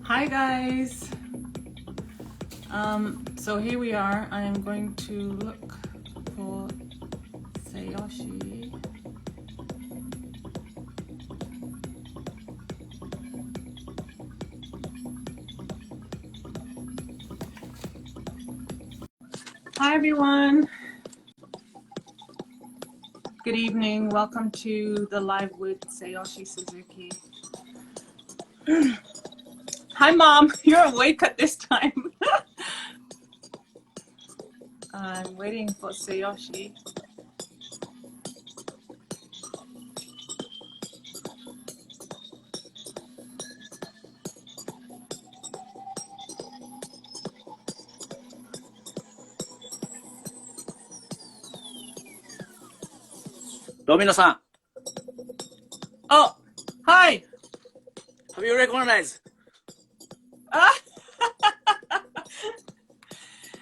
Hi guys. So here we are. I am going to look for Tsuyoshi. Hi everyone. Good evening. Welcome to the live with Tsuyoshi Suzuki. Hi mom, you're awake at this time. I'm waiting for Tsuyoshi. Domino さん。 Oh, hi. Have you recognized? Ah, How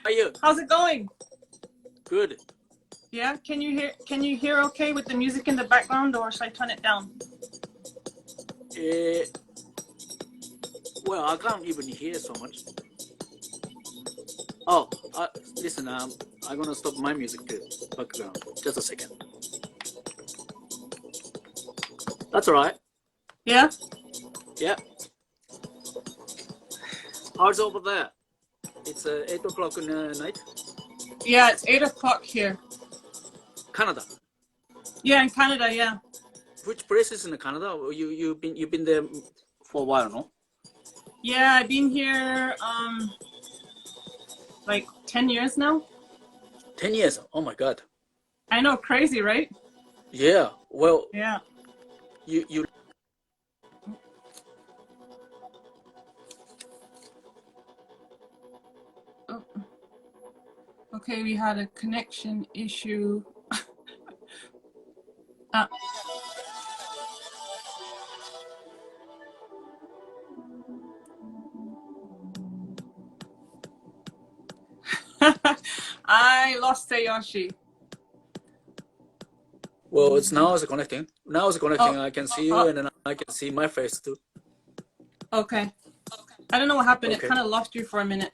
are you? how's it going? Good. Yeah, can you hear okay with the music in the background, or should I turn it down? Well, I can't even hear so much. Oh, listen, I'm gonna stop my music too. Background. Just a second. That's all right. Yeah? Yeah. How's over there? It's 8 o'clock in the night. Yeah, it's 8 o'clock here. Canada. Yeah, in Canada, yeah. Which places in Canada? You've been there for a while, no? Yeah, I've been here like 10 years now. 10 years. Oh my God. I know, crazy, right? Yeah. Well, Yeah. you. Oh. Okay, we had a connection issue. I lost Tsuyoshi. Well, now it's connecting. Now it's connecting. Oh. I can see you, and then I can see my face too. Okay. I don't know what happened. Okay. It kind of lost you for a minute.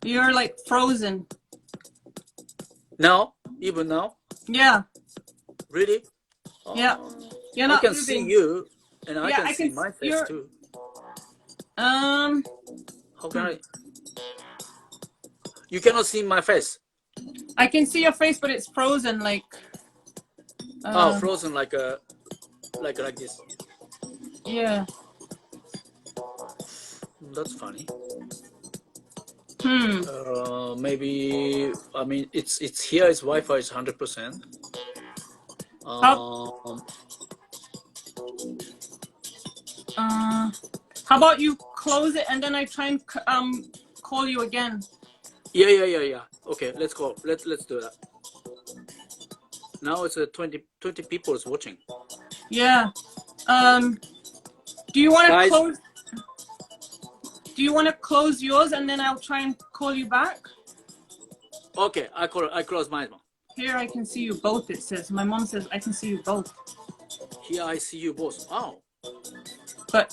You're like frozen. Now? Even now? Yeah. Really? Yeah. You're I not can moving. see you, and I Yeah, can see my face too. Um. How can I? You cannot see my face. I can see your face, but it's frozen, like. Oh, frozen like this. Yeah. That's funny. Maybe. I mean, it's here. It's Wi-Fi is 100%. How about you close it and then I try and call you again? Yeah. Okay, let's go. Let's do that. Now it's 20 people is watching. Yeah. Do you want to close? Do you want to close yours and then I'll try and call you back? Okay, I close mine. Here I can see you both. It says. My mom says I can see you both. Here I see you both. Oh. But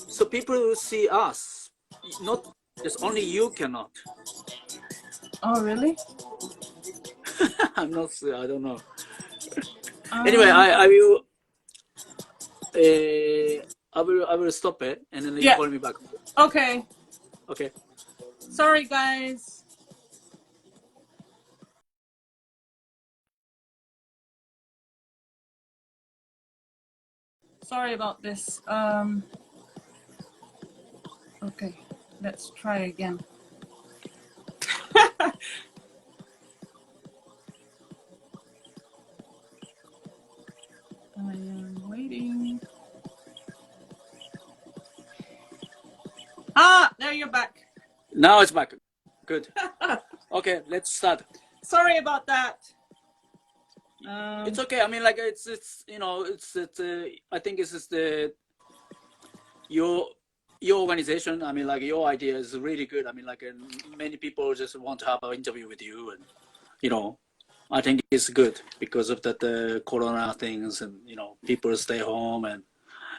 so people see us. Not just only you cannot. Oh really? I'm not sure. I don't know. Anyway, I will. I will stop it and then you call me back. Okay. Okay. Sorry, guys. Sorry about this. Okay, let's try again. I am waiting. Ah, there you're back. Now it's back. Good. Okay, let's start. Sorry about that. It's okay. I mean, like it's you know it's I think it's just your organization. I mean, like your idea is really good. I mean, like many people just want to have an interview with you, and you know, I think it's good because of that Corona things, and you know, people stay home, and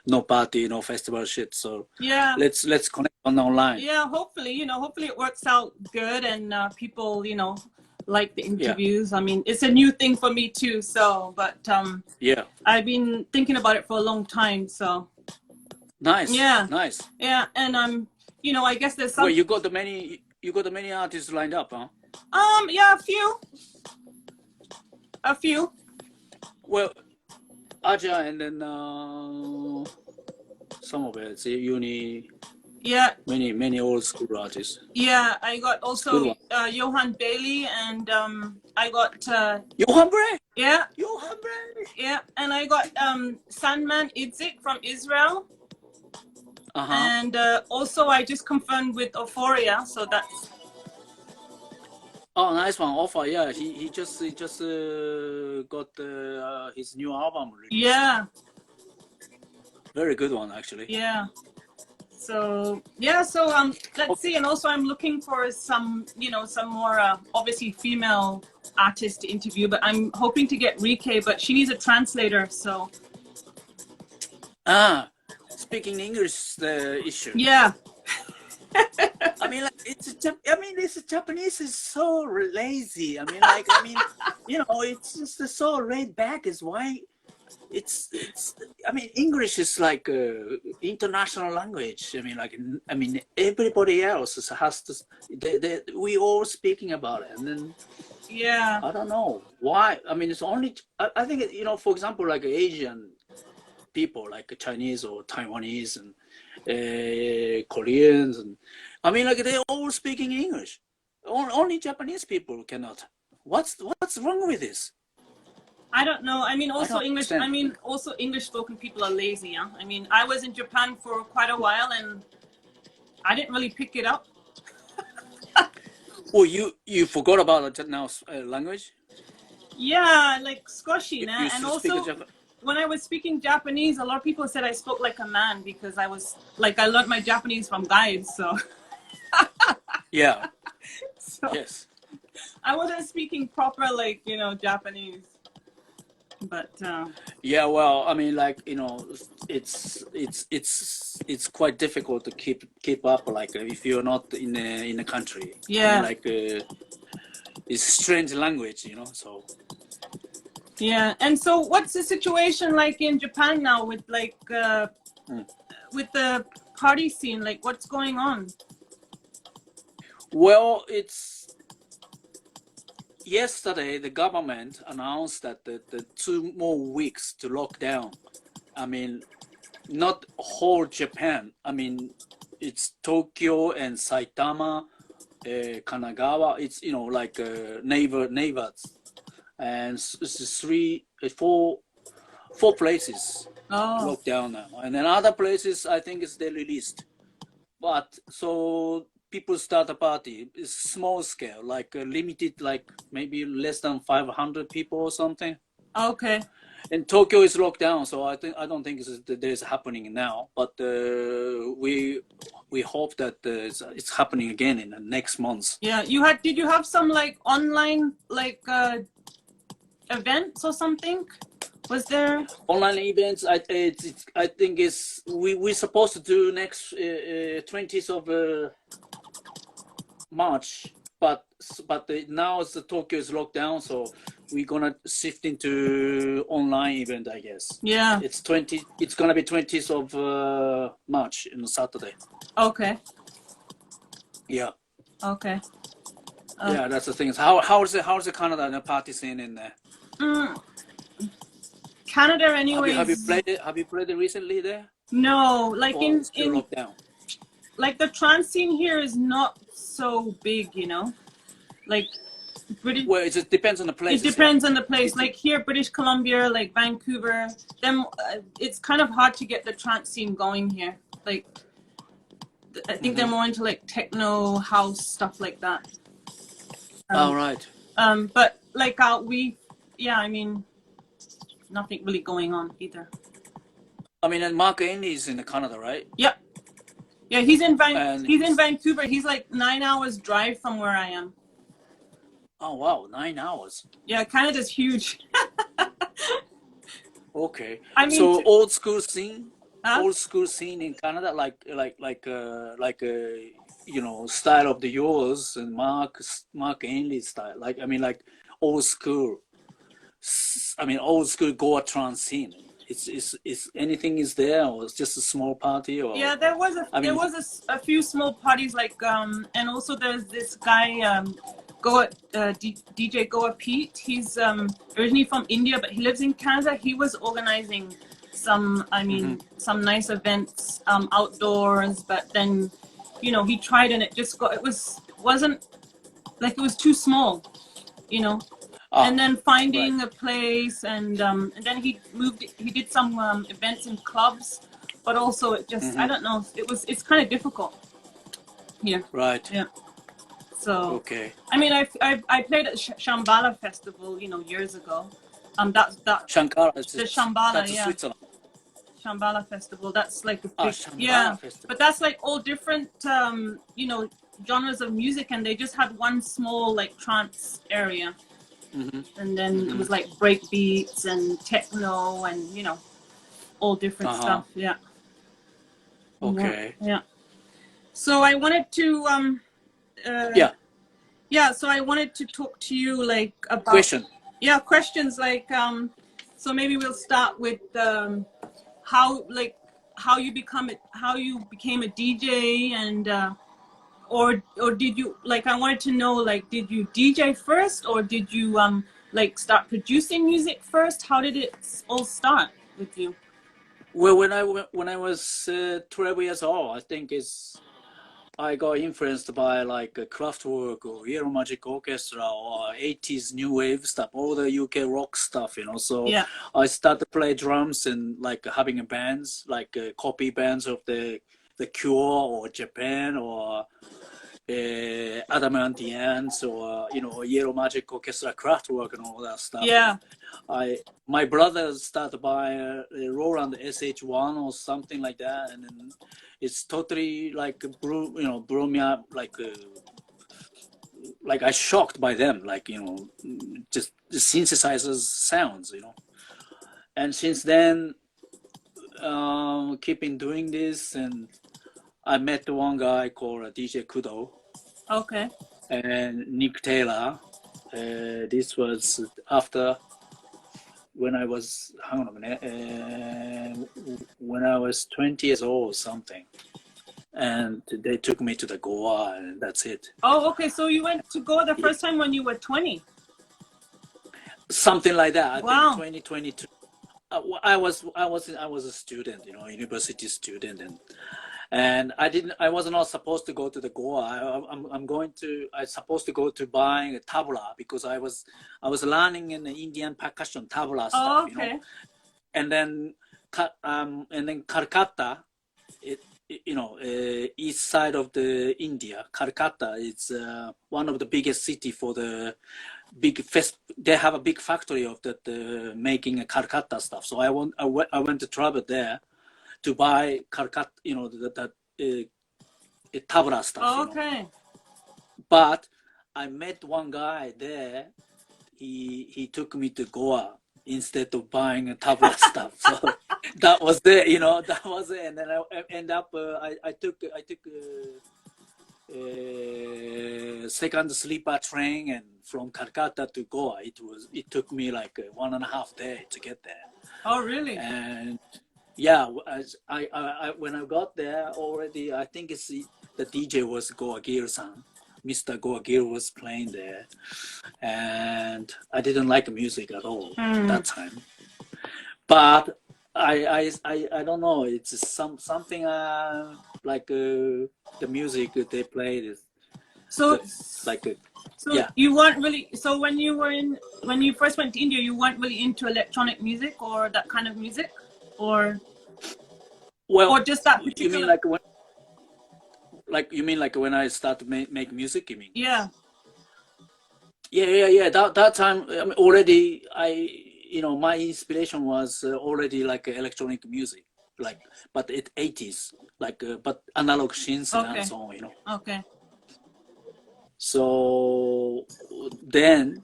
no party, no festival shit. So yeah, let's connect on online. yeah. Hopefully, hopefully it works out good and people, like the interviews. I mean, it's a new thing for me too. So, but Yeah. I've been thinking about it for a long time. So. Nice. Yeah. Nice. Yeah, and I guess there's some. Well, you got the many artists lined up, huh? Yeah, a few. Well, Aja and then some of it's uni. Yeah. Many old school artists. Yeah, I got also Johan Bailey and I got Johan Bray. Yeah. Johan Bray. Yeah, and I got Sandman Idzik from Israel. And also I just confirmed with Euphoria, so that's. Oh, nice one, Offer. Yeah, he just got his new album released. Yeah. Very good one, actually. Yeah. So yeah, so let's see, and also I'm looking for some more obviously female artists to interview, but I'm hoping to get Rike, but she needs a translator, so. Speaking English is the issue. Yeah. I mean, this Japanese is so lazy. It's just so laid back. Is why English is like international language. Everybody else has to. We all speaking about it, and then. Yeah. I don't know why. It's only. I think for example, like Asian people, like Chinese or Taiwanese and. Koreans and they're all speaking English. Only Japanese people cannot. What's wrong with this? I don't know. Also English. Also English-spoken people are lazy. Yeah. I was in Japan for quite a while and I didn't really pick it up. Oh, you forgot about the now language? Yeah, like squashy, and also. When I was speaking Japanese, a lot of people said I spoke like a man because I learned my Japanese from guides, so. Yeah. So yes. I wasn't speaking proper, Japanese. But. Yeah, well, it's quite difficult to keep up, if you're not in the country. Yeah. It's strange language, so. Yeah, and so what's the situation like in Japan now with with the party scene? Like, what's going on? Well, it's yesterday the government announced that the 2 more weeks to lock down. Not whole Japan. It's Tokyo and Saitama, Kanagawa. It's neighbors. And it's 4 places locked down now, and then other places I think they released. But so people start a party. It's small scale, limited, maybe less than 500 people or something. Okay. And Tokyo is locked down, so I don't think there's happening now. But we hope that it's happening again in the next month. Yeah, did you have some online events or something? Was there online events? I think we're supposed to do next 20th of March, but now Tokyo is locked down, so we're gonna shift into online event, I guess. Yeah. It's gonna be 20th of March on Saturday. Okay. Yeah. Okay. Yeah, that's the thing. How's the Canada party scene in there? Canada, anyways. Have you played it recently there? No, in lockdown. The trance scene here is not so big, British. Well, it depends on the place. It depends on the place. Here, British Columbia, Vancouver, it's kind of hard to get the trance scene going here. I think they're more into techno, house, stuff like that. Right. But nothing really going on either. And Mark Andy is in Canada, right? Yep. Yeah, he's in Vancouver. He's 9 hours drive from where I am. Oh wow, 9 hours. Yeah, Canada's huge. Okay. So old school scene. Huh? old school scene in Canada, you know, style of the yours and Mark Ainley style. Like I mean, like old school. I mean, old school Goa trance scene. It's anything is there, or it's just a small party, or Yeah, I there mean, was a few small parties like and also there's this guy Goa DJ Goa Pete. He's originally from India, but he lives in Canada. He was organizing some, I mean, some nice events outdoors, but then, you know, he tried and it just got, wasn't like, it was too small, you know. And then right. finding a place, and then he did some events in clubs, but also it just, I don't know, it's kind of difficult here. Right. Yeah. So, Okay. I mean, I played at Shambhala Festival, you know, years ago. That Shankara, the Shambhala, that's yeah, Switzerland. Shambhala Festival. That's like a big, Shambhala yeah, Festival. but that's like all different, you know, genres of music, and they just had one small like trance area. And then it was like break beats and techno and, you know, all different stuff. Yeah. Okay. Yeah. So I wanted to yeah, so I wanted to talk to you like about questions like so maybe we'll start with how you became a DJ, and or did you, like, I wanted to know, like, did you DJ first, or did you like start producing music first? How did it all start with you? Well, when I was 12 years old, I think I got influenced by like Kraftwerk or Yellow Magic Orchestra or 80s new wave stuff, all the UK rock stuff, you know. So Yeah. I started to play drums and like having bands, like copy bands of the Cure or Japan or Adamant Ants or, you know, Yellow Magic Orchestra, Kraftwerk and all that stuff. Yeah. My brother started by Roland SH1 or something like that, and then it's totally like blew me up, like I shocked by them, like, you know, just the synthesizers sounds, you know. And since then, keeping doing this, and I met one guy called DJ Kudo. Okay. And Nick Taylor. This was after when I was, hang on a minute, when I was 20 years old or something. And they took me to the Goa, and that's it. Oh, okay. So you went to Goa the first time when you were 20? Something like that. Wow. I think 2022. I was a student, you know, university student, and I was not supposed to go to the Goa. I supposed to go to buying a tabla, because I was learning in the Indian percussion tabla stuff, okay. you know. And then Calcutta, you know, east side of the India, Calcutta is one of the biggest city for the big they have a big factory of that making a Calcutta stuff. So I went to travel there to buy Calcutta, you know, that tabla stuff. Okay. You know? But I met one guy there. He took me to Goa instead of buying a tabla stuff. So that was it, you know. That was it. And then I end up. I took second sleeper train, and from Calcutta to Goa. It took me like 1.5 days to get there. Oh, really? And yeah, I when I got there already, I think the DJ was Goa Gear-san. Mr. Goa Gear was playing there, and I didn't like music at all that time. But I don't know. It's something like the music they played is so like so yeah. You weren't really, so when you first went to India, you weren't really into electronic music or that kind of music, or just that particular. You mean like when I start to make music? You mean? Yeah. Yeah. That time, I mean, already you know, my inspiration was already like electronic music, like, but it 80s, like, but analog synths and so on, you know. Okay. So then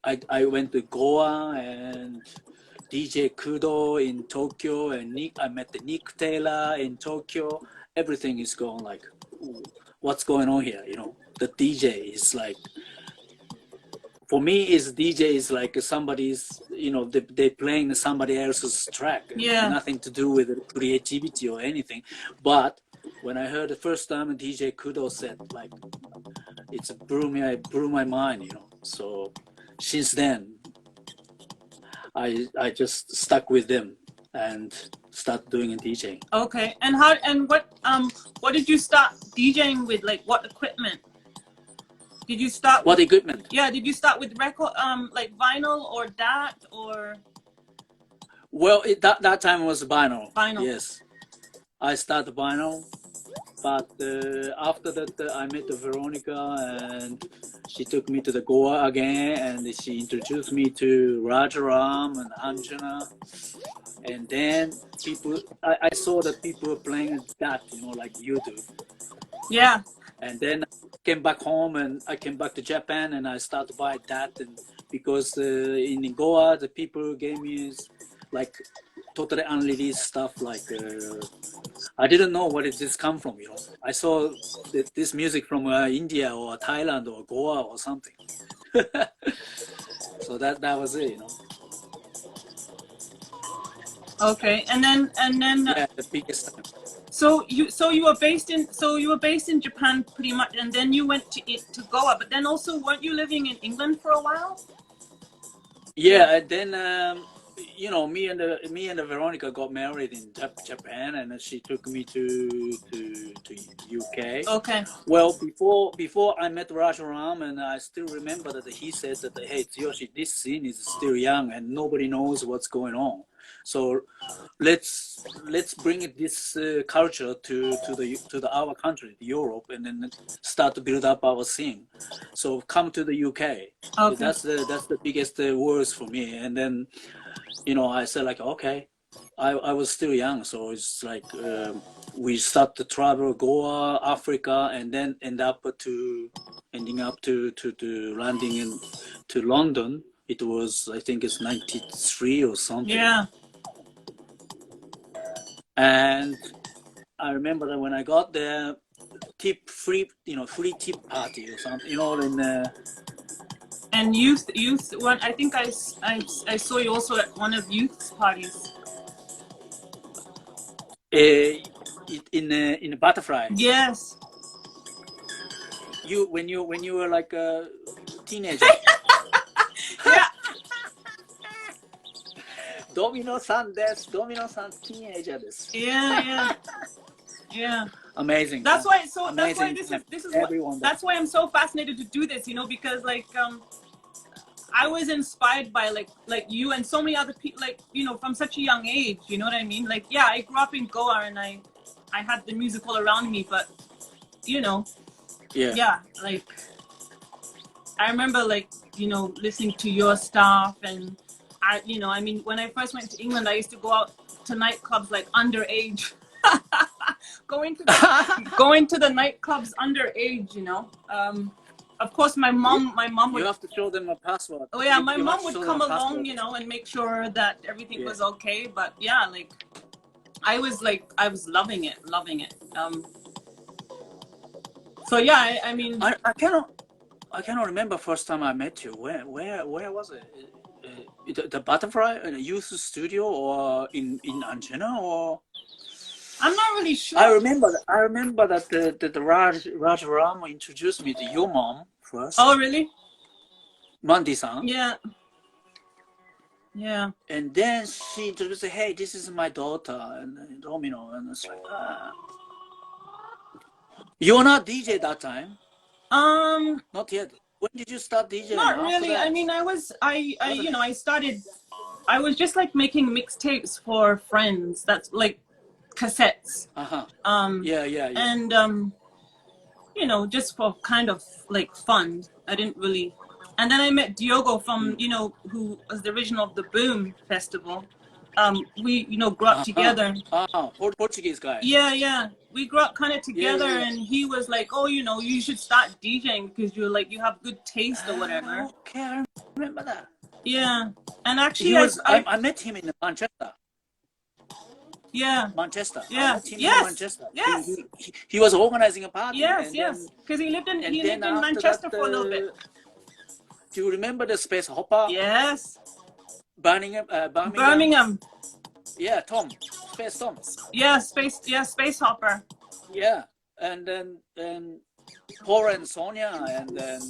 I went to Goa and DJ Kudo in Tokyo, and I met the Nick Taylor in Tokyo. Everything is going like, ooh, what's going on here? You know, the DJ is like, for me, is DJ is like somebody's, you know, they playing somebody else's track. Yeah. Nothing to do with creativity or anything. But when I heard the first time DJ Kudo said, like, it blew my mind, you know. So since then, I just stuck with them and start doing DJing. Okay. And what did you start DJing with? Like, what equipment? Did you start what equipment? Yeah, did you start with record, like vinyl or DAT or? Well, that time was vinyl. Vinyl. Yes, I started vinyl, but after that I met Veronica, and she took me to the Goa again, and she introduced me to Rajaram and Anjana, and then I saw that people were playing that, you know, like you do. Yeah. And then I came back home, and I came back to Japan, and I started to buy that. And because in Goa, the people gave me like totally unreleased stuff. Like I didn't know where did this come from. You know, I saw this music from India or Thailand or Goa or something. So that was it. You know. Okay, and then yeah, the biggest time. So you were based in Japan pretty much, and then you went to Goa. But then also, weren't you living in England for a while? Yeah, and then you know, me and Veronica got married in Japan, and she took me to UK. Okay. Well, before I met Rajaram, and I still remember that he said that, hey, Tsuyoshi, this scene is still young and nobody knows what's going on. So let's bring this culture to our country, Europe, and then start to build up our scene. So come to the UK. Okay. That's the biggest words for me. And then, you know, I said like, okay. I was still young, so it's like we start to travel Goa, Africa, and then ending up to landing in to London. It was, I think it's 93 or something. Yeah. And I remember that when I got there, free tip party or something, you know, and youth. One, I think I saw you also at one of youth's parties. In a butterfly. Yes. When you were like a teenager. Yeah. Domino-san teenager desu. Yeah. Amazing. That's why. So amazing. This is what, that's why I'm so fascinated to do this. You know, because like I was inspired by like you and so many other people, like, you know, from such a young age. You know what I mean? Like, yeah, I grew up in Goa and I had the music all around me, but you know, yeah, like I remember, like, you know, listening to your stuff, and you know, I mean, when I first went to England, I used to go out to nightclubs like underage. going to the nightclubs underage, you know. Of course, my mom would. You have to show them a password. Oh yeah, my mom would come along, you know, and make sure that everything was okay. But yeah, like I was loving it. So yeah, I mean, I cannot remember first time I met you. Where was it? The Butterfly in a youth studio or in Anjana, or? I'm not really sure. I remember that the Raj Ram introduced me to your mom first. Oh really? Mandy-san. Yeah. And then she introduced, hey, this is my daughter, and Domino, and it's like, You're not DJ that time? Not yet. When did you start DJing? Not really. I mean, I you know, I was just like making mixtapes for friends. That's like cassettes. Yeah. And you know, just for kind of like fun. I didn't really. And then I met Diogo from, you know, who was the original of the Boom Festival. We, you know, grew up together. Portuguese guy. Yeah. We grew up kind of together, and he was like, "Oh, you know, you should start DJing because you have good taste or whatever." Okay, I remember that. Yeah, and actually, He was. I met him in Manchester. yeah, Manchester. I yeah, met him in yes, Manchester. yes, He was organizing a party, yes, and yes, because he lived then in after that, Manchester for a little bit. do you remember the Space Hopper? Yes, Birmingham. Birmingham. Yeah, Tom. Space Tom. Yeah, Space Hopper. Yeah, and then Paul and Sonia, and then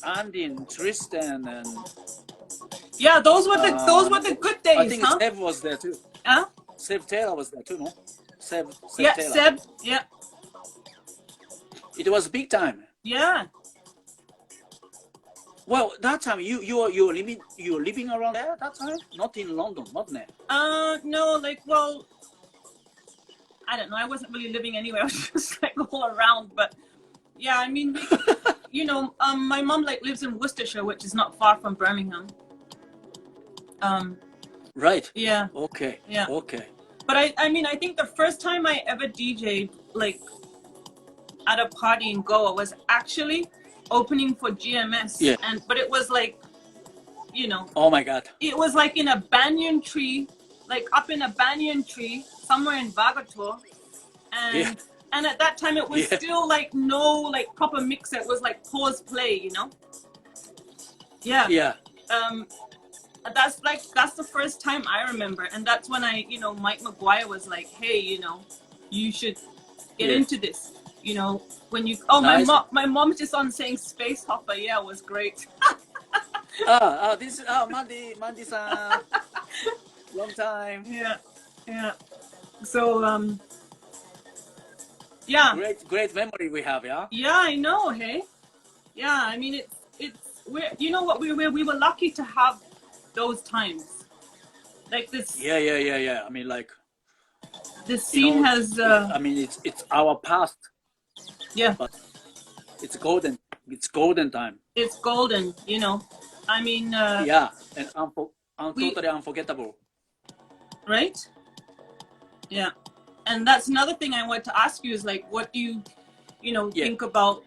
Andy and Tristan, and Yeah, those were the good days, I think huh? Seb was there too. Huh? Seb Taylor was there too, no? Seb Yeah, Taylor. Seb. Yeah. It was big time. Yeah. Well, that time you were living around there that time, not in London, not there. No, like, well, I don't know. I wasn't really living anywhere. I was just like all around. But yeah, I mean, you know, my mom like lives in Worcestershire, which is not far from Birmingham. Right. Yeah. Okay. Yeah. Okay. But I mean, I think the first time I ever DJ'd like at a party in Goa was actually opening for GMS. Yeah. But it was like, you know. Oh my God. It was like in a banyan tree, like up in a banyan tree somewhere in Vagator, and at that time it was still like no like proper mix. It was like pause play, you know. Yeah. Yeah. That's the first time I remember, and that's when Mike McGuire was like, hey, you should get into this, when you nice. my mom's just on saying Space Hopper. Yeah, it was great. This is Mandy-san. Long time. Yeah. So yeah. Great memory we have, yeah. Yeah, I know. Hey. Yeah, I mean we were lucky to have those times, like this. Yeah. I mean, like, the scene has. I mean, it's our past. Yeah. But it's golden. It's golden time. It's golden, I mean. Yeah, and totally unforgettable. Right. Yeah, and that's another thing I want to ask you is like, what do you, think about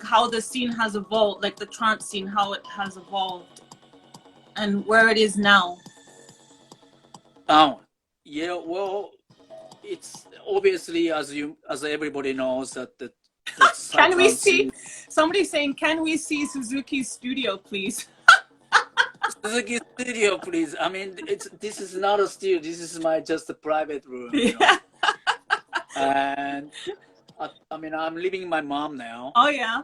how the scene has evolved, like the trance scene, how it has evolved, and where it is now. Yeah. Well, it's obviously as everybody knows that the can we see somebody saying, can we see Suzuki's studio, please? Suzuki studio, please. I mean, this is not a studio. This is just a private room. And I mean, I'm living with my mom now. Oh yeah.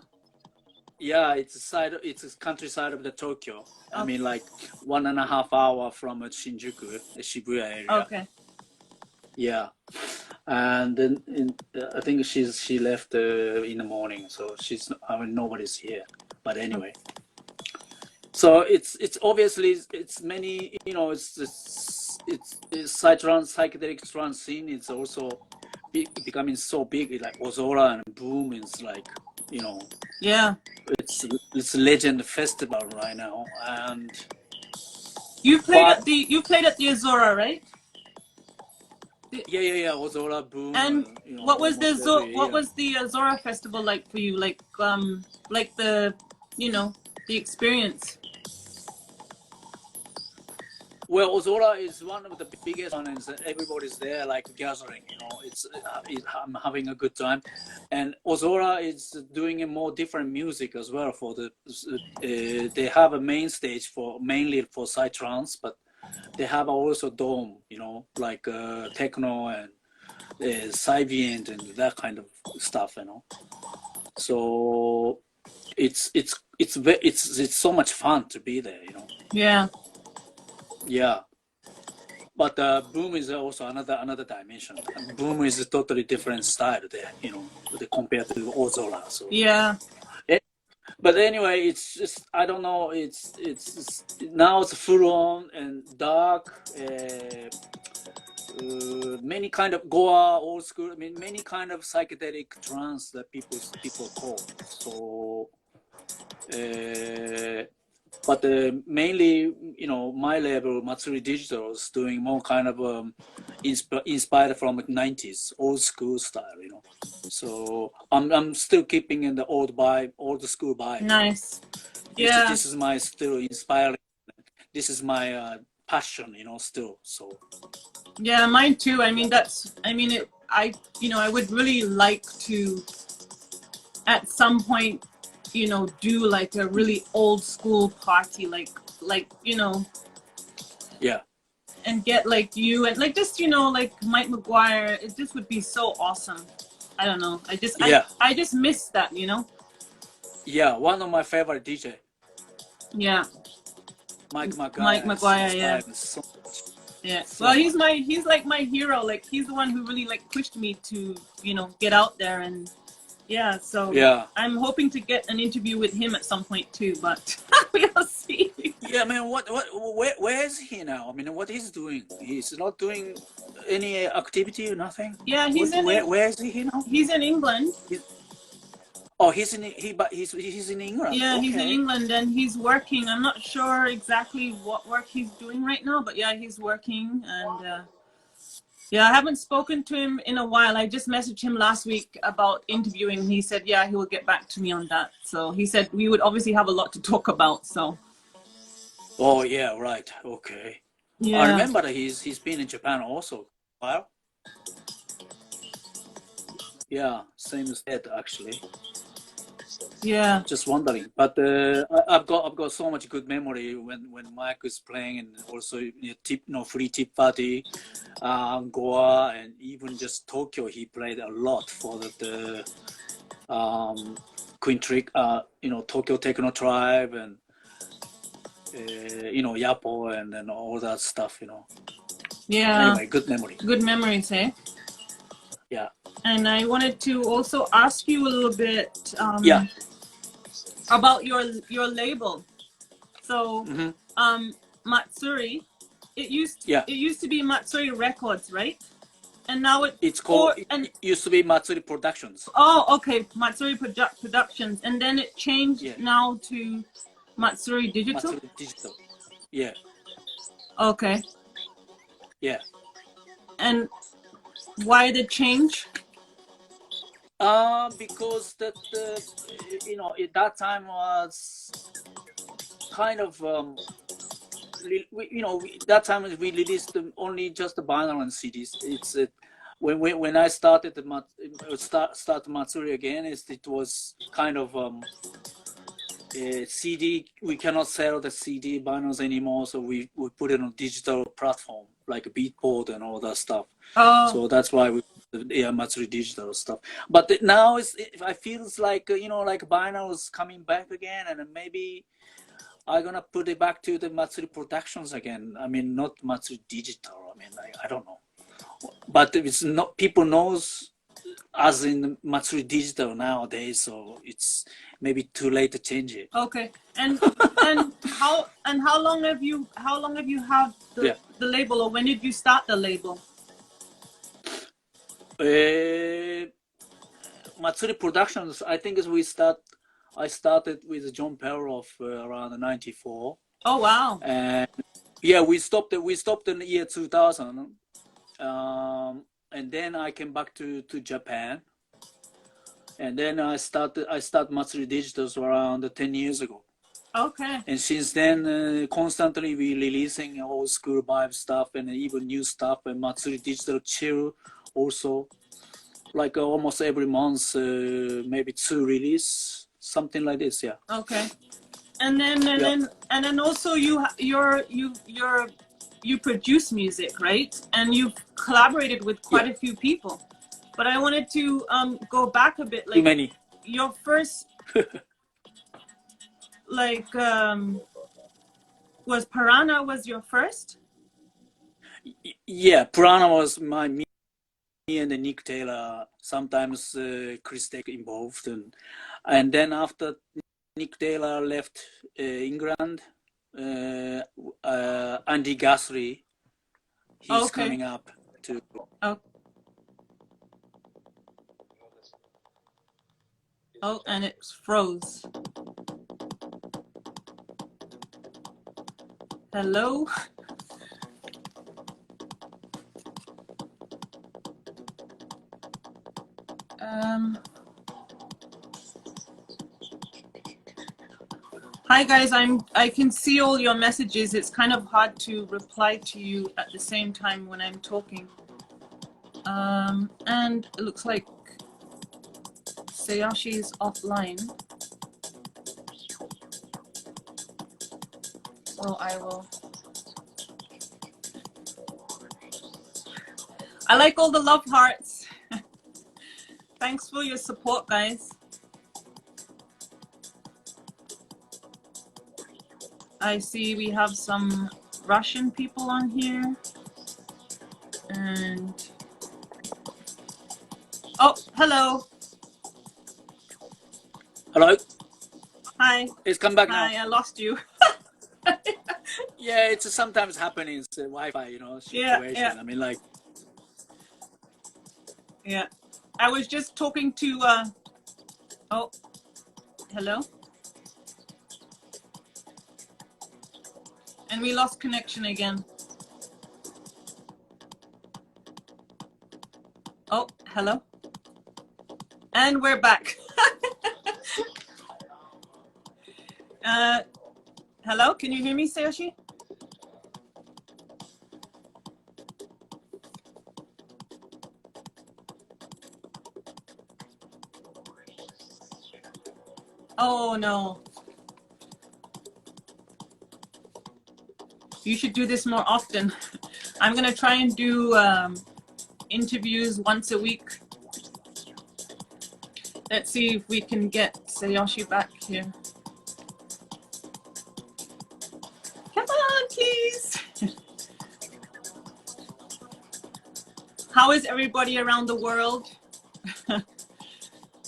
Yeah, it's a countryside of the Tokyo. Okay. I mean, like 1.5 hours from Shinjuku, the Shibuya area. Okay. Yeah, and then I think she left in the morning, so nobody's here. But anyway. So it's obviously it's many, it's psychedelic trance scene. It's also becoming so big, like Ozora and Boom is like, Yeah. It's legend festival right now, and you played at the Ozora, right? Yeah. Ozora, Boom. And what was the Ozora festival like for you? Like the the experience. Well, Ozora is one of the biggest ones, and everybody's there, like gathering. I'm having a good time, and Ozora is doing a more different music as well. They have a main stage mainly for psytrance, but they have also dome, like techno and Psyvient and that kind of stuff, So it's so much fun to be there, Yeah. Yeah, but Boom is also another dimension. Boom is a totally different style there, compared to Ozora. So yeah. But anyway, it's just, I don't know. It's now it's full on and dark. Many kind of Goa, old school. I mean, many kind of psychedelic trance that people call. So. But mainly, my label, Matsuri Digital, is doing more kind of inspired from the 90s, old school style, So I'm still keeping in the old school vibe. Nice. Yeah. This is my still inspiring. This is my passion, still. So Yeah, mine too. I mean, I would really like to, at some point, do like a really old school party, like, yeah, and get like you and like just, like Mike McGuire. It just would be so awesome. I don't know. yeah, I just miss that, yeah. One of my favorite DJ, Yeah. Mike Mike McGuire. Is McGuire, yeah. inspired me so Yeah. so Well, much. he's like my hero. Like he's the one who really like pushed me to, get out there. And yeah, so Yeah, I'm hoping to get an interview with him at some point too, but we'll see. yeah. I mean, where is he now? I mean, what he's doing? He's not doing any activity or nothing. Yeah, Where is he now? he's in England. Oh, he's in England. Yeah, Okay. he's in England and he's working. I'm not sure exactly what work he's doing right now, but yeah, he's working. And yeah, I haven't spoken to him in a while. I just messaged him last week about interviewing. He said, yeah, he will get back to me on that. So he said we would obviously have a lot to talk about. So. Oh yeah, right. Okay. Yeah. I remember that he's been in Japan also. Wow. Yeah, same as Ed actually. Yeah. Just wondering, but I've got so much good memory when Mike was playing, and also free tip party, Goa, and even just Tokyo. He played a lot for the Queen Trick, Tokyo Techno Tribe, and Yapo, and then all that stuff. Yeah. Anyway, good memory. Good memories, eh? Yeah. And I wanted to also ask you a little bit. Yeah. About your label. So Matsuri, it used to be Matsuri Records, right? And now it used to be Matsuri Productions. Oh, okay, Matsuri Productions, and then it changed now to Matsuri Digital. Matsuri Digital. Yeah. Okay. Yeah. And why the change? Because at that time was kind of that time we released only just the vinyl and CDs. It's when I started start Matsuri again, it was kind of CD. We cannot sell the CD vinyls anymore, so we put it on digital platform like Beatport and all that stuff. Oh. So that's why Matsuri Digital stuff. But now I feels like like vinyl is coming back again, and maybe I'm gonna put it back to the Matsuri Productions again. I mean, not Matsuri Digital. I mean, I don't know, but it's not, people knows as in Matsuri Digital nowadays, so it's maybe too late to change it. Okay. And how long have you had the label, or when did you start the label? Matsuri Productions, I think I started with John Perroff around '94. Oh wow! And yeah, we stopped in the year 2000, and then I came back to Japan, and then I started Matsuri Digitals around 10 years ago. Okay. And since then, constantly we releasing old school vibe stuff and even new stuff, and Matsuri Digital Chill also, like almost every month, maybe 2 release, something like this. Yeah. Okay. And then also you produce music, right? And you've collaborated with quite a few people. But I wanted to go back a bit, like too many. Your first was Piranha was your first? Yeah, Piranha was me and Nick Taylor, sometimes Chris Tech involved, and then after Nick Taylor left England, Andy Guthrie, he's coming up to. Oh, and it froze. Hello? Hi guys, I can see all your messages. It's kind of hard to reply to you at the same time when I'm talking. And it looks like Tsuyoshi is offline. So I will. I like all the love hearts. Thanks for your support, guys. I see we have some Russian people on here. And oh, hello. Hello. Hi. It's come back now. Hi, I lost you. Yeah, it's sometimes happening. It's a Wi-Fi, you know, situation. Yeah. I mean, like. Yeah. I was just talking to, oh, hello? And we lost connection again. Oh, hello? And we're back. Hello, can you hear me, Tsuyoshi? Oh no. You should do this more often. I'm gonna try and do interviews once a week. Let's see if we can get Tsuyoshi back here. Come on, please. How is everybody around the world?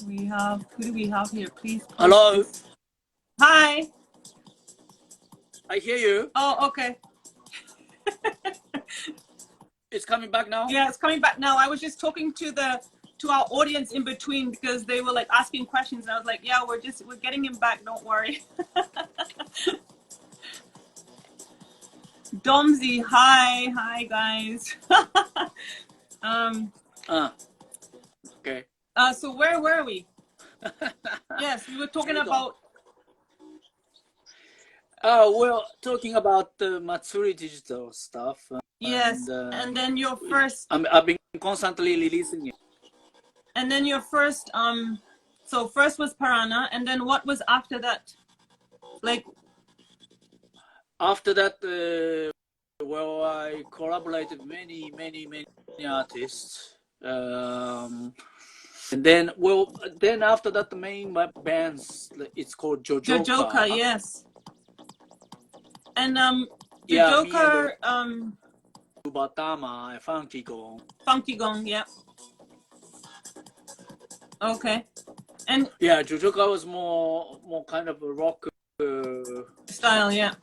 We have, who do we have here? Please. Hello. Hi. I hear you. Oh, okay. It's coming back now? Yeah, it's coming back now. I was just talking to our audience in between because they were like asking questions and I was like, yeah, we're getting him back, don't worry. Domsy, hi guys. Okay. So where were we? Yes, we were talking about. Oh, well, talking about the Matsuri Digital stuff. Yes, and then your first. I've been constantly releasing it. And then your first, so first was Piranha, and then what was after that? Like. After that, well, I collaborated many artists. And then, well, then after that, the main bands, it's called Jojoka. Jojoka, yes. And Jojoka, yeah, Batama, Funky Gong. Funky Gong, yeah. Okay. And yeah, Jojoka was more kind of a rock style, yeah.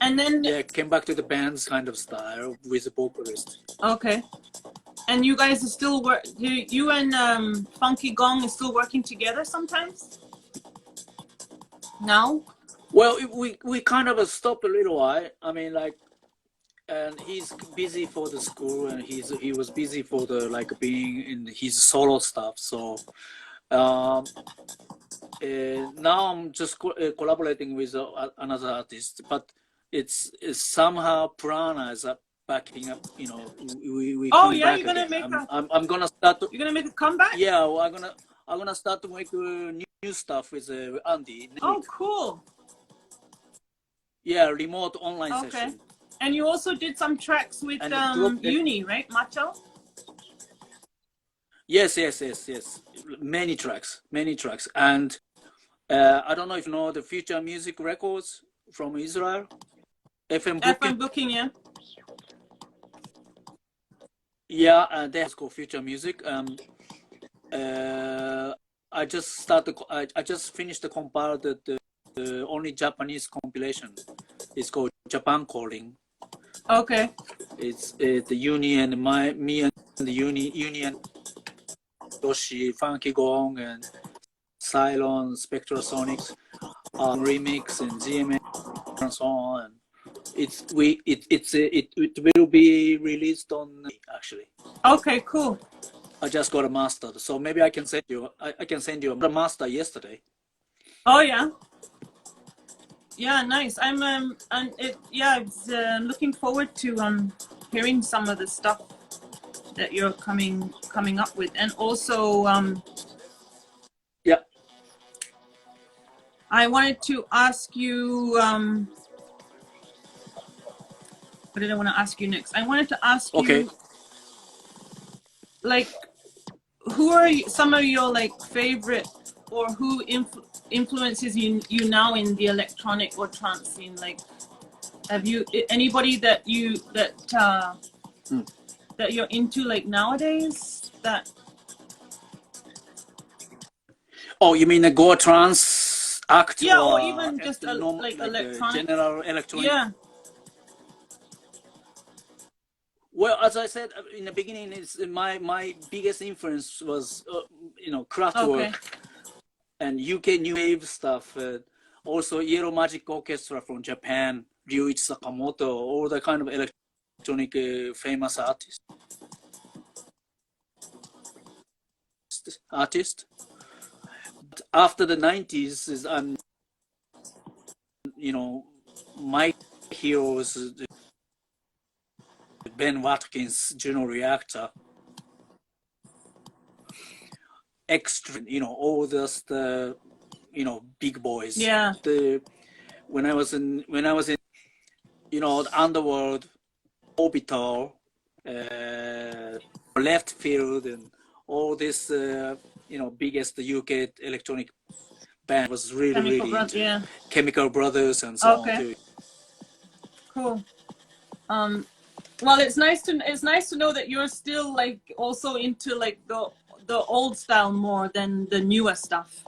And then yeah, came back to the band's kind of style with a vocalist. Okay. And you guys are still you and Funky Gong is still working together sometimes? No? Well, we kind of stopped a little while. I mean, like, and he's busy for the school, and he was busy for the like being in his solo stuff. So now I'm just collaborating with another artist, but it's somehow Prana is backing up. You know, we oh coming yeah, back you're gonna again. make I'm gonna start. You're gonna make a comeback? Yeah, well, I'm gonna start to make new stuff with Andy. Oh, cool. Yeah, remote online session. And you also did some tracks with Uni, right, Macho? Yes. Many tracks. And I don't know if you know the Future Music Records from Israel. FM Booking. FM Booking, yeah. Yeah, that's called Future Music. I just finished the compiled the only Japanese compilation. It's called Japan Calling. Okay. It's the Uni and me and the Uni and Tsuyoshi, Funky Gong and Cylon, Spectrasonics, remix and GMA and so on. It will be released on actually. Okay, cool. I just got a master, so maybe I can send you. I can send you a master yesterday. Oh yeah. Yeah, nice. and it, yeah, it's looking forward to hearing some of the stuff that you're coming up with, and also Yeah. I wanted to ask you what did I want to ask you next? I wanted to ask you, like, who are some of your like favorite, or who influences you now in the electronic or trance scene? Like, have you anybody that that you're into like nowadays? That Oh, you mean a Go Trance act, yeah, or or even just like electronic? general electronic? Yeah. Well, as I said in the beginning, it's my biggest influence was Kraftwerk Okay. and UK new wave stuff. Also, Yellow Magic Orchestra from Japan, Ryuichi Sakamoto, all the kind of electronic famous artist. But after the 90s, my heroes, Ben Watkins, Juno Reactor, extra, all this, big boys. Yeah. When I was in, the Underworld, Orbital, Left Field, and all this, biggest UK electronic band was really into yeah. Chemical Brothers and so on too. Cool. Well, it's nice to know that you're still like also into like the old style more than the newer stuff.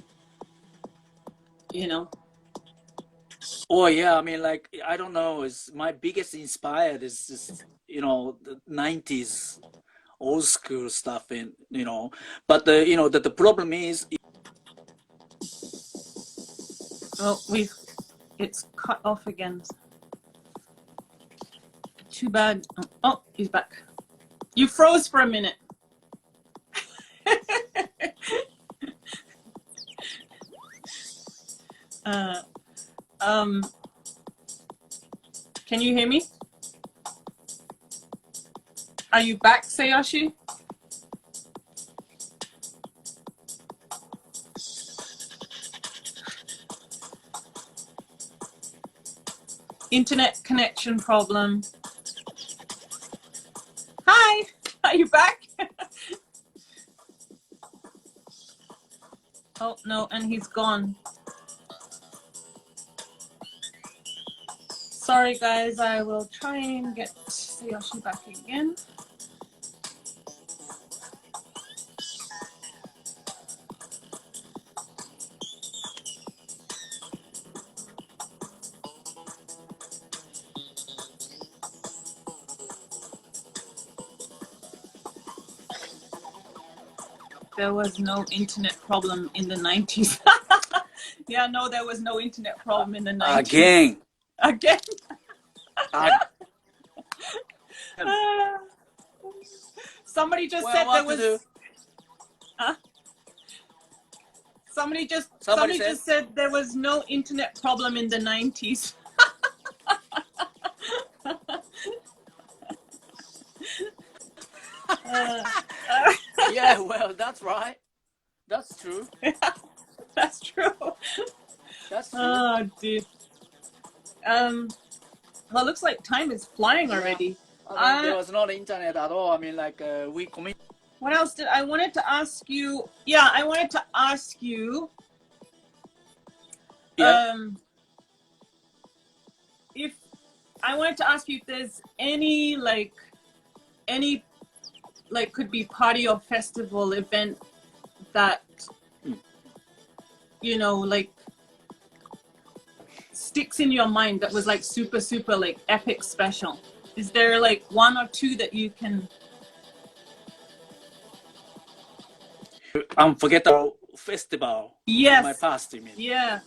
Oh yeah, I mean, like, I don't know. It's my biggest inspired is just the 90s old school stuff, and but the problem is. Oh, it's cut off again. Too bad. Oh, he's back. You froze for a minute. Can you hear me? Are you back, Tsuyoshi? Internet connection problem. Hi, are you back? Oh no, and he's gone. Sorry guys, I will try and get Tsuyoshi back again. There was no internet problem in the 90s. Yeah, no, there was no internet problem in the 90s. Again. Somebody just said there was. Huh? Somebody just said there was no internet problem in the 90s. Yeah, well, that's right. That's true. Yeah, that's true. That's true. Oh, dude. Well, it looks like time is flying already. I mean, there was not internet at all. I mean, like, we commit. What else did I wanted to ask you? Yeah, I wanted to ask you. Yeah. If there's any could be party or festival event that like sticks in your mind that was like super like epic special. Is there like one or two that you can? Unforgettable festival. Yes. In my past, you mean? Yeah.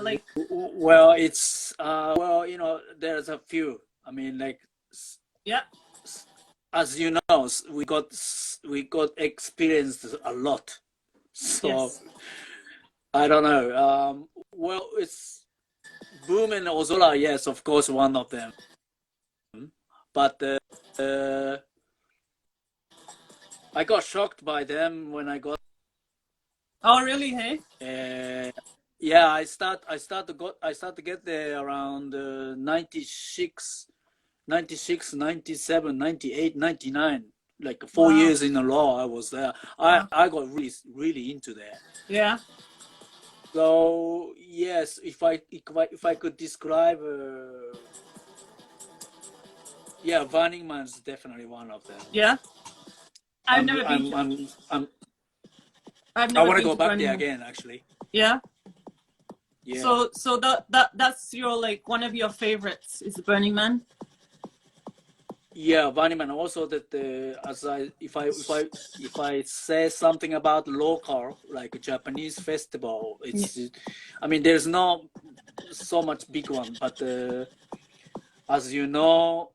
Like. Well, it's there's a few. I mean, like. Yeah. As you know, we got experienced a lot. So, yes. I don't know. Well, it's Boom and Ozora, yes, of course, one of them. But I got shocked by them when I got. Oh, really? Hey? Yeah, I start to get there around 96, 96, 97, 98, 99. Like 4 years in a row, I was there. Wow. I got really into that. Yeah. So yes, if I could describe, yeah, Burning Man's definitely one of them. Yeah. I've never been to I want to go back Burning there Man. again, actually. Yeah. Yeah. So that's your like one of your favorites is Burning Man. Yeah, Burning Man. Also, that if I say something about local like Japanese festival, it's I mean there's not so much big one, but as you know,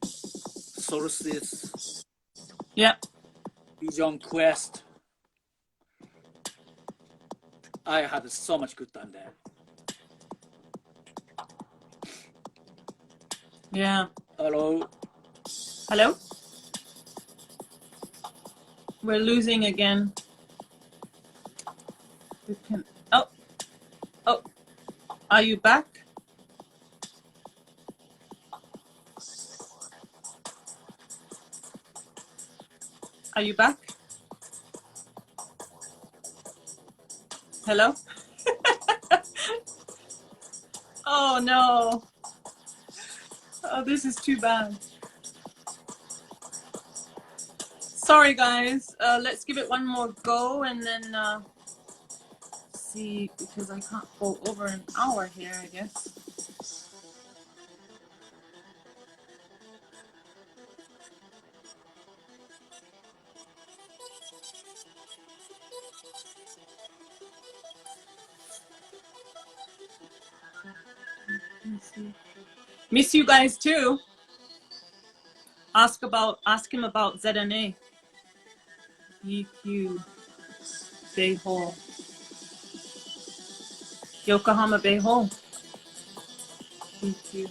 Solstice, Yeah. Vision Quest. I had so much good time there. Yeah. Hello. Hello? We're losing again. Oh, are you back? Are you back? Hello? Oh no. Oh, this is too bad. Sorry guys, let's give it one more go and then see, because I can't go over an hour here, I guess. Miss you guys too. Ask him about ZNA. EQ Bay Hall. Yokohama Bay Hall. EQ.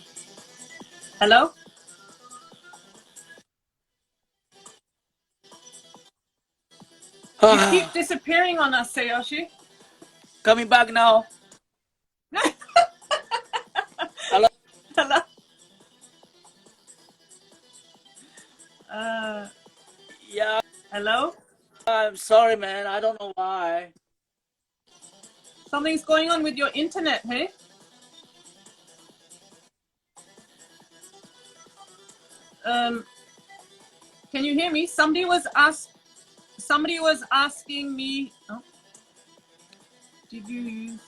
Hello? You keep disappearing on us, Tsuyoshi. Coming back now. Hello. Hello? Yeah. Hello? I'm sorry, man. I don't know why. Something's going on with your internet, hey? Can you hear me? Somebody was asking me, oh, did you use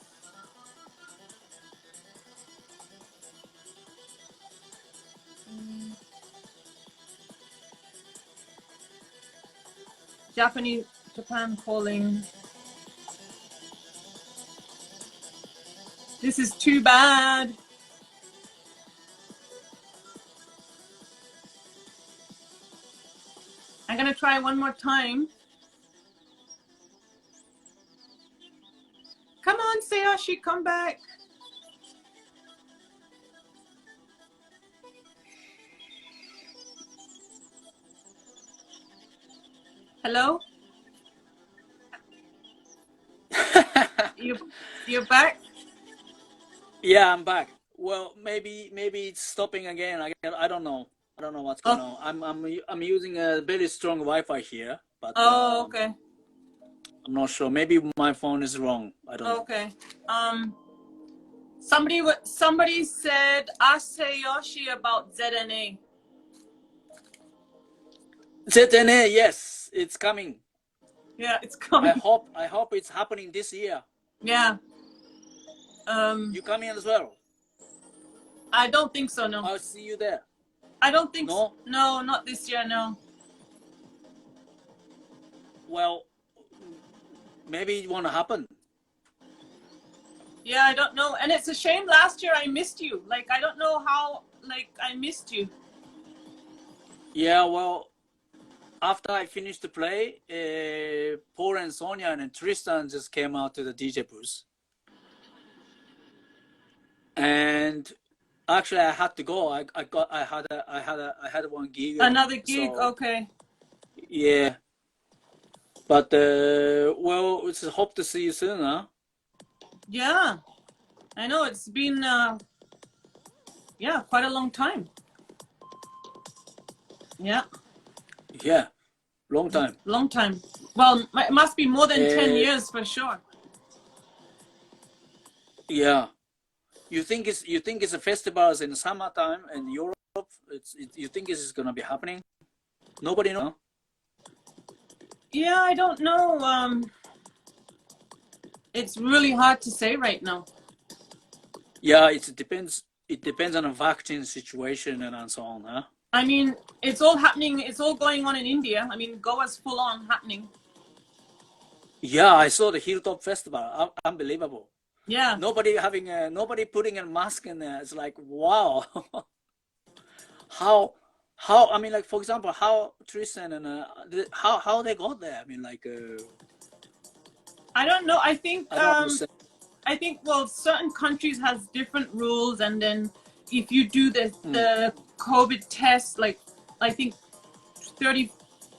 Japan calling? This is too bad. I'm gonna try one more time. Come on, Tsuyoshi, come back. Hello? You're back? Yeah, I'm back. Well, maybe it's stopping again. I don't know. I don't know what's going on. I'm using a very strong Wi-Fi here, but okay. I'm not sure. Maybe my phone is wrong. I don't know. Okay. Somebody said ask Tsuyoshi about ZNA. ZNA, yes, it's coming. Yeah, it's coming. I hope it's happening this year. Yeah. You coming as well? I don't think so, no. I'll see you there. I don't think no? so. No, not this year, no. Well, maybe it won't happen. Yeah, I don't know. And it's a shame last year I missed you. Like, I don't know how, like, I missed you. Yeah, well, after I finished the play, Paul and Sonia and Tristan just came out to the DJ booth, and actually I had to go. I had one gig. Another gig, so, okay. Yeah, but well, it's hope to see you soon, huh? Yeah, I know it's been yeah, quite a long time. Yeah. Yeah, long time. Long time. Well, it must be more than 10 years for sure. Yeah. You think it's a festivals in summertime in Europe? You think it's gonna be happening? Nobody knows. Yeah, I don't know. It's really hard to say right now. Yeah, it depends. It depends on the vaccine situation and so on, huh? I mean, it's all happening. It's all going on in India. I mean, Goa's full on happening. Yeah, I saw the Hilltop Festival. Unbelievable. Yeah. Nobody putting a mask in there. It's like, wow. how I mean, like, for example, how Tristan and how they got there. I mean, like, I don't know. I think I don't understand. I think, well, certain countries has different rules, and then if you do the COVID test, like I think 30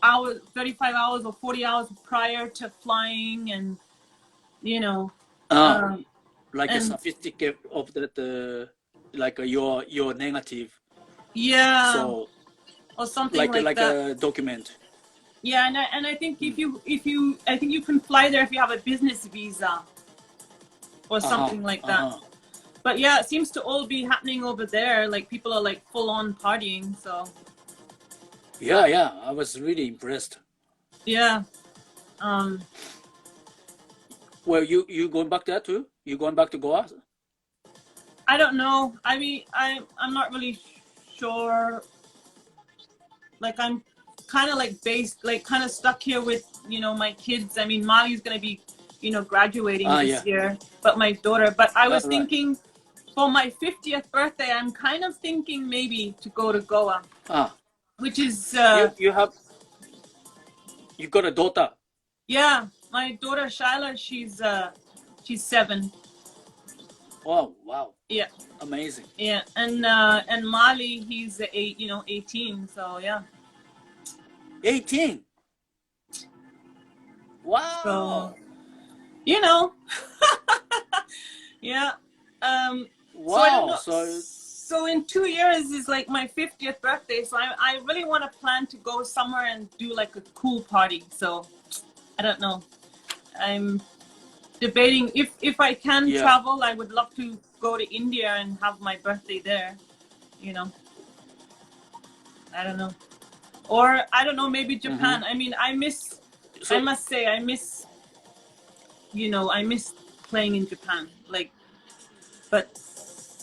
hours, 35 hours or 40 hours prior to flying, and you know, like a certificate of that, like you're negative. Yeah. So, or something like that. A document. Yeah, and I think if you I think you can fly there if you have a business visa or something like that. But yeah, it seems to all be happening over there. Like people are like full on partying. So yeah, I was really impressed. Yeah. Well, you going back there too? You going back to Goa? I don't know. I mean, I'm not really sure. Like I'm kind of like based, like kind of stuck here with, you know, my kids. I mean, Mali's gonna be, you know, graduating this year, but my daughter. But I was thinking for my 50th birthday, I'm kind of thinking maybe to go to Goa. Which is you got a daughter? Yeah, my daughter Shyla, she's 7. Oh wow! Yeah, amazing. Yeah, and Mali, he's 18. So yeah. 18. Wow. So, you know. Yeah. Wow. So I don't know. So in 2 years is like my 50th birthday. So I really want to plan to go somewhere and do like a cool party. So I don't know. I'm debating if I can travel. I would love to go to India and have my birthday there. You know. I don't know. Or I don't know, maybe Japan. I mean, I must say I miss playing in Japan. Like, but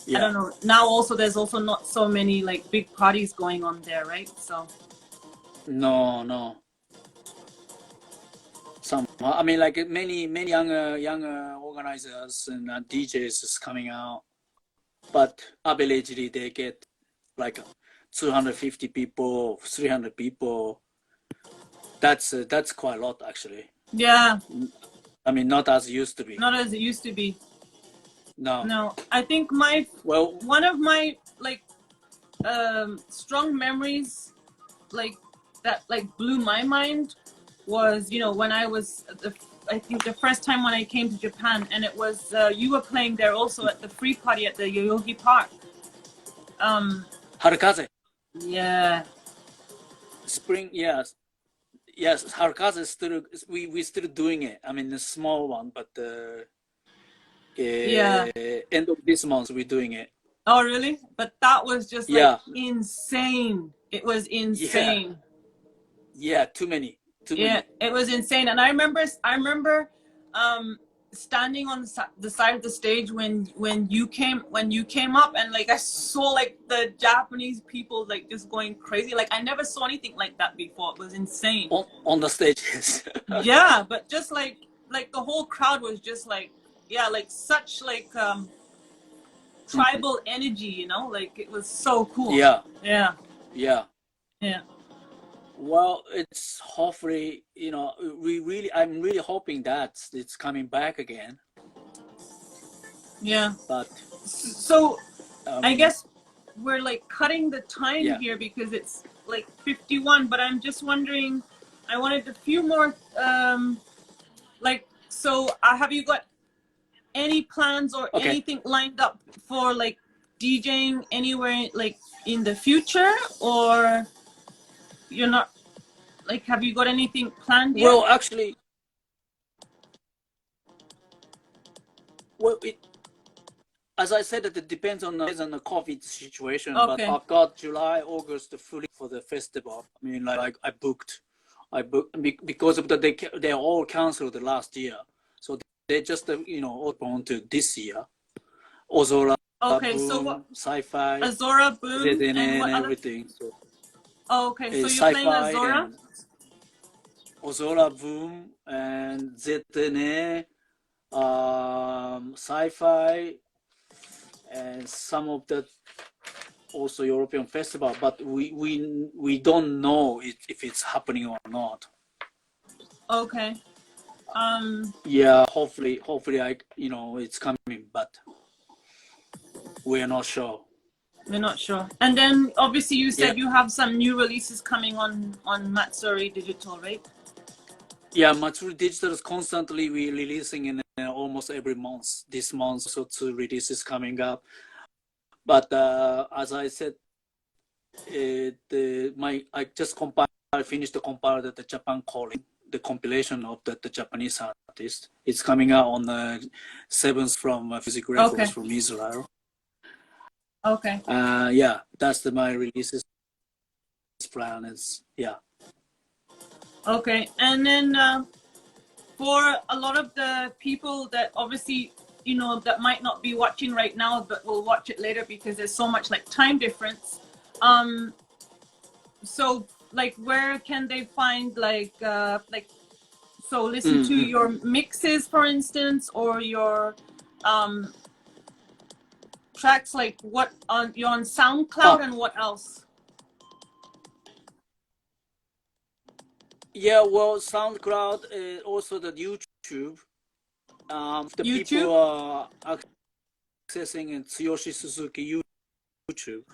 I don't know. Now also there's also not so many like big parties going on there, right? So no. Some, I mean, like many younger organizers and DJs is coming out, but averagely they get like 250 people, 300 people. That's quite a lot, actually. Yeah. I mean, not as it used to be. Not as it used to be. No. I think one of my like strong memories, like that, like blew my mind, was when I was I think the first time when I came to Japan, and it was you were playing there also at the free party at the Yoyogi Park. Harukaze. Yeah. Spring, yes, Harukaze is still, we still doing it. I mean, the small one, but end of this month we're doing it. Oh really? But that was just like insane. It was insane. Yeah, too many. It was insane. And I remember standing on the side of the stage when you came up, and like I saw like the Japanese people like just going crazy. Like I never saw anything like that before. It was insane. On the stages. Yeah, but just like the whole crowd was just like like such like tribal energy, like it was so cool. Yeah. Well, it's hopefully, I'm really hoping that it's coming back again. Yeah. But So I um, guess we're like cutting the time yeah, here because it's like 51, but I'm just wondering, I wanted a few more, so have you got any plans or okay. anything lined up for like DJing anywhere like in the future, or you're not, like, have you got anything planned yet? Well, actually, well, as I said, that it depends on the COVID situation. But Okay. I've got July, August fully for the festival. I mean, like I booked because of they all canceled last year, so they just open on to this year. Ozora, Okay, so what, Boom, Sci-Fi, Azora, Boom, and ZNA, and what other? everything. So Oh, okay, so you're playing Sci-Fi Azora? and Ozora, Boom, and ZNA, Sci-Fi, and some of the also European festival, but we don't know if it's happening or not. Okay. Yeah, hopefully it's coming, but we're not sure. We're not sure. And then obviously you Yeah, said you have some new releases coming on Matsuri Digital, right? yeah. Matsuri Digital is constantly we releasing in almost every month. This month, so two releases coming up. But as I said, I just finished the compile the Japan calling, the compilation of the Japanese artist. It's coming out on the 7th from Physical Records Okay. from Israel. Okay. Yeah, that's my releases plan is, yeah. Okay. And then for a lot of the people that obviously, that might not be watching right now, but will watch it later because there's so much like time difference. So like where can they find so listen to your mixes, for instance, or your tracks, like what you're on SoundCloud and what else? Yeah, well, SoundCloud, also the YouTube. The YouTube? people are accessing in Tsuyoshi Suzuki YouTube.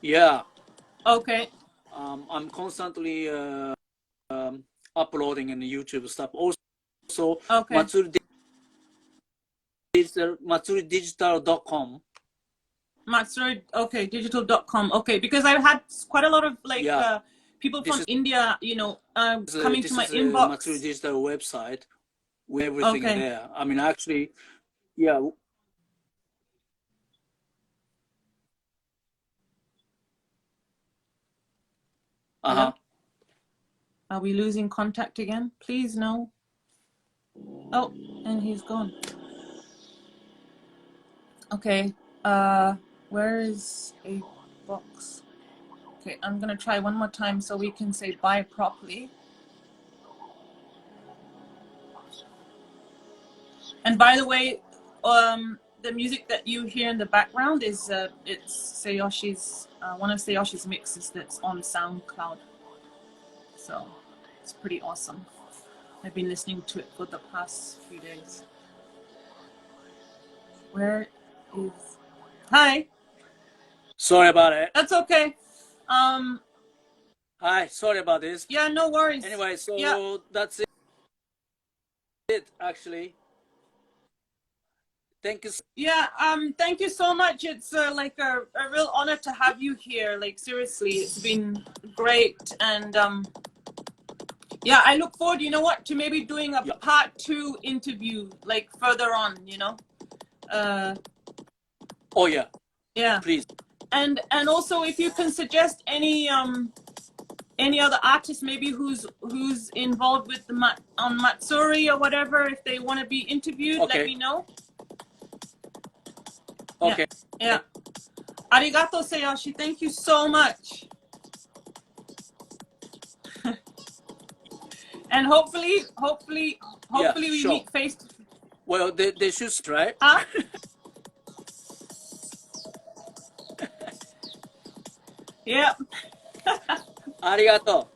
Yeah. Okay. I'm constantly uploading in the YouTube stuff. Also, Okay. MatsuriDigital.com. Matsuri, okay, digital.com. Okay, because I've had quite a lot of people from India, coming to my inbox. Matsuri Digital website with everything there. I mean, actually, yeah. Hello? Are we losing contact again? Please, no. Oh, and he's gone. Okay. Where is a box? Okay, I'm gonna try one more time so we can say bye properly. And by the way, the music that you hear in the background is it's Tsuyoshi's one of Tsuyoshi's mixes that's on SoundCloud. So it's pretty awesome. I've been listening to it for the past few days. Where is? Hi. Sorry about it. That's okay. Hi, sorry about this. Yeah, no worries. Anyway, so that's it actually. Thank you. Yeah, thank you so much. It's like a real honor to have you here. Like seriously, it's been great. And yeah, I look forward, you know what, to maybe doing a part 2 interview like further on, Oh yeah. Yeah. Please. And also if you can suggest any other artists maybe who's involved with on Matsuri or whatever, if they want to be interviewed, let me know. Okay. Yeah. Arigato, Tsuyoshi. Thank you so much. And hopefully we meet face to face. Well, they should, right? Huh? Yeah. Arigato.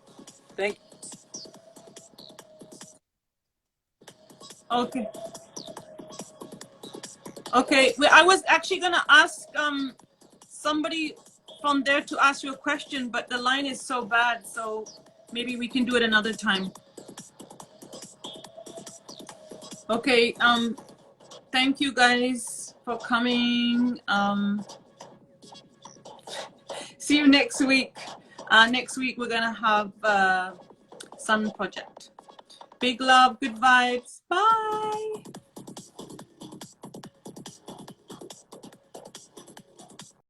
Thank Okay. Okay. Well, I was actually gonna ask somebody from there to ask you a question, but the line is so bad, so maybe we can do it another time. Okay. Thank you guys for coming. See you next week. Next week we're gonna have Sun Project. Big love, good vibes. Bye.